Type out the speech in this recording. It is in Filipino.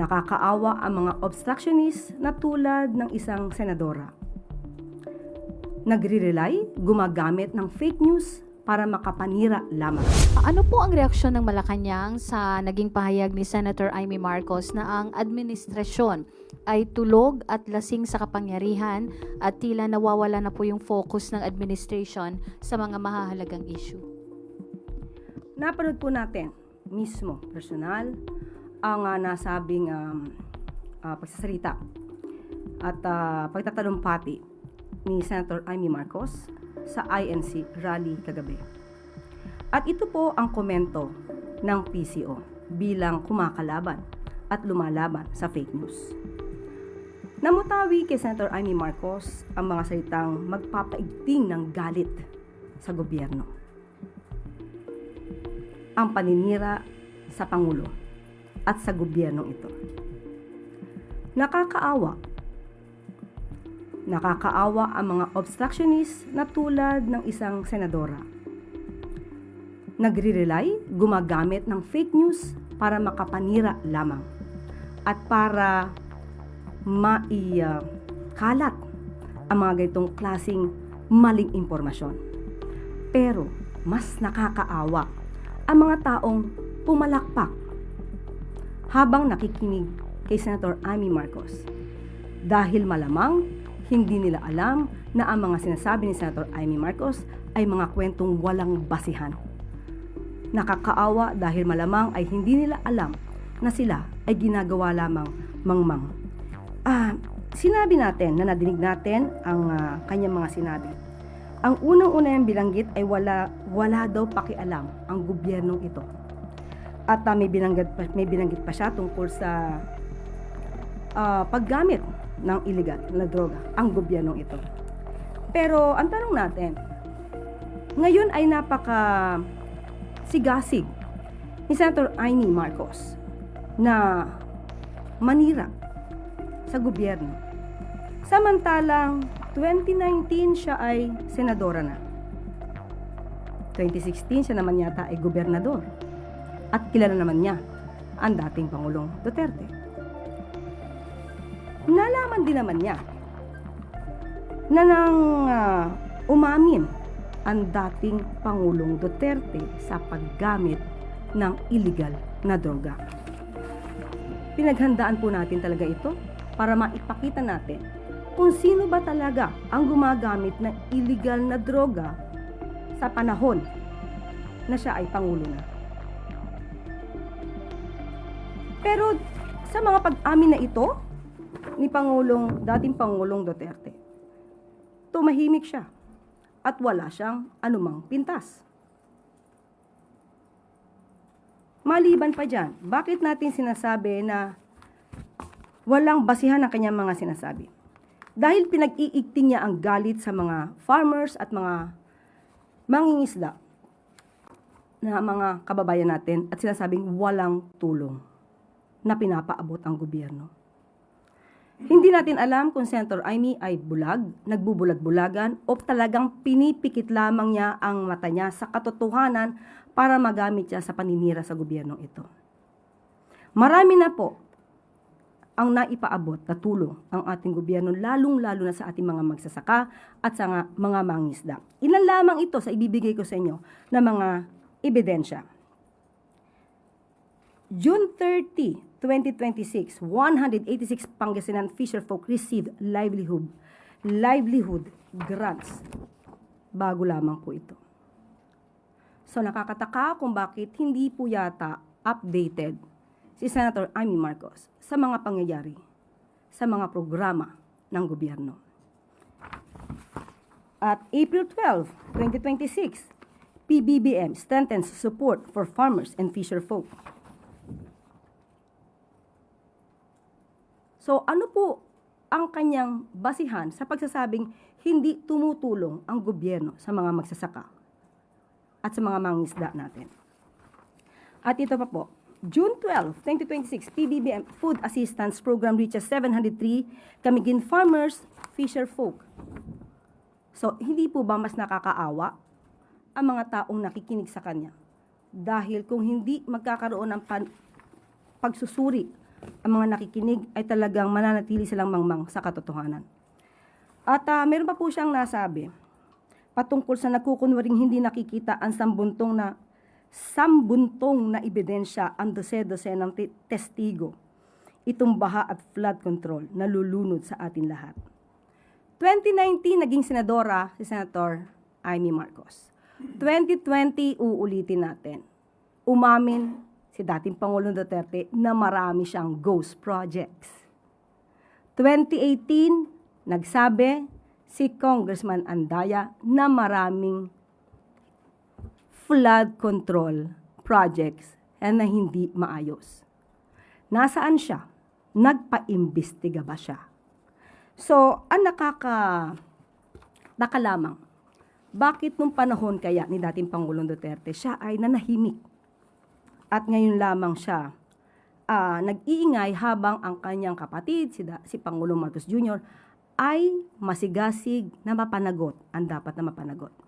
Nakakaawa ang mga obstructionist na tulad ng isang senadora. Nagre-rely, gumagamit ng fake news para makapanira lamang. Ano po ang reaksyon ng Malacanang sa naging pahayag ni Senator Amy Marcos na ang administrasyon ay tulog at lasing sa kapangyarihan at tila nawawala na po yung focus ng administration sa mga mahahalagang issue? Napanood po natin mismo, personal, ang nasabing pagsasalita at pagtatalumpati ni Senator Amy Marcos sa INC rally kagabi. At ito po ang komento ng PCO bilang kumakalaban at lumalaban sa fake news. Namutawi kay Senator Amy Marcos ang mga salitang magpapaigting ng galit sa gobyerno. Ang paninira sa Pangulo at sa gobyernong ito. Nakakaawa ang mga obstructionist na tulad ng isang senadora. Nagre-rely, gumagamit ng fake news para makapanira lamang at para kalat ang mga ganitong klaseng maling impormasyon. Pero mas nakakaawa ang mga taong pumalakpak habang nakikinig kay Senator Amy Marcos. Dahil malamang hindi nila alam na ang mga sinasabi ni Senator Amy Marcos ay mga kwentong walang basihan. Nakakaawa dahil malamang ay hindi nila alam na sila ay ginagawa lamang mangmang. Sinabi natin na nadinig natin ang kanyang mga sinabi. Ang unang-una yung bilanggit ay wala daw pakialam ang gobyernong ito. At may binanggit pa siya tungkol sa paggamit ng illegal na droga ang gobyernong ito. Pero ang tanong natin, ngayon ay sigasig ni Senator Amy Marcos na manira sa gobyerno. Samantalang 2019 siya ay senadora na. 2016 siya naman yata ay gobernador. At kilala naman niya ang dating Pangulong Duterte. Nalaman din naman niya na nang umamin ang dating Pangulong Duterte sa paggamit ng illegal na droga. Pinaghandaan po natin talaga ito para maipakita natin kung sino ba talaga ang gumagamit ng illegal na droga sa panahon na siya ay Pangulo na. Pero sa mga pag-amin na ito ni dating Pangulong Duterte, tumahimik siya at wala siyang anumang pintas. Maliban pa dyan, bakit natin sinasabi na walang basihan ang kanyang mga sinasabi? Dahil pinag-iigting niya ang galit sa mga farmers at mga mangingisda na mga kababayan natin at sinasabing walang tulong na pinapaabot ang gobyerno. Hindi natin alam kung Senator Amy ay bulag, nagbubulag-bulagan o talagang pinipikit lamang niya ang mata niya sa katotohanan para magamit siya sa paninira sa gobyernong ito. Marami na po ang naipaabot na tulong ang ating gobyerno, lalong-lalo na sa ating mga magsasaka at sa mga mangingisda. Ilan lamang ito sa ibibigay ko sa inyo na mga ebidensya. June 30, 2026, 186 Pangasinan fisherfolk received livelihood grants. Bago lamang po ito. So nakakataka kung bakit hindi po yata updated si Senator Amy Marcos sa mga pangyayari, sa mga programa ng gobyerno. At April 12, 2026, PBBM strengthens support for farmers and fisherfolk. So ano po ang kanyang basihan sa pagsasabing hindi tumutulong ang gobyerno sa mga magsasaka at sa mga mangingisda natin? At ito pa po, June 12, 2026, PBBM Food Assistance Program reaches 703 Camiguin farmers, fisherfolk. So hindi po ba mas nakakaawa ang mga taong nakikinig sa kanya? Dahil kung hindi magkakaroon ng pagsusuri ang mga nakikinig ay talagang mananatili silang mangmang sa katotohanan. At meron pa po siyang nasabi patungkol sa nagkukunwaring hindi nakikita ang sambuntong na ebidensya ang dose-dose ng testigo. Itong baha at flood control na lulunod sa atin lahat. 2019, naging senadora si Senator Amy Marcos. 2020, uulitin natin. Umamin si dating Pangulong Duterte na marami siyang ghost projects. 2018, nagsabi si Congressman Andaya na maraming flood control projects na hindi maayos. Nasaan siya? Nagpa-imbestiga ba siya? So, ang nakaka lamang, bakit nung panahon kaya ni dating Pangulong Duterte, siya ay nanahimik? At ngayon lamang siya nag-iingay habang ang kanyang kapatid, si Pangulong Marcos Jr., ay masigasig na mapanagot ang dapat na mapanagot.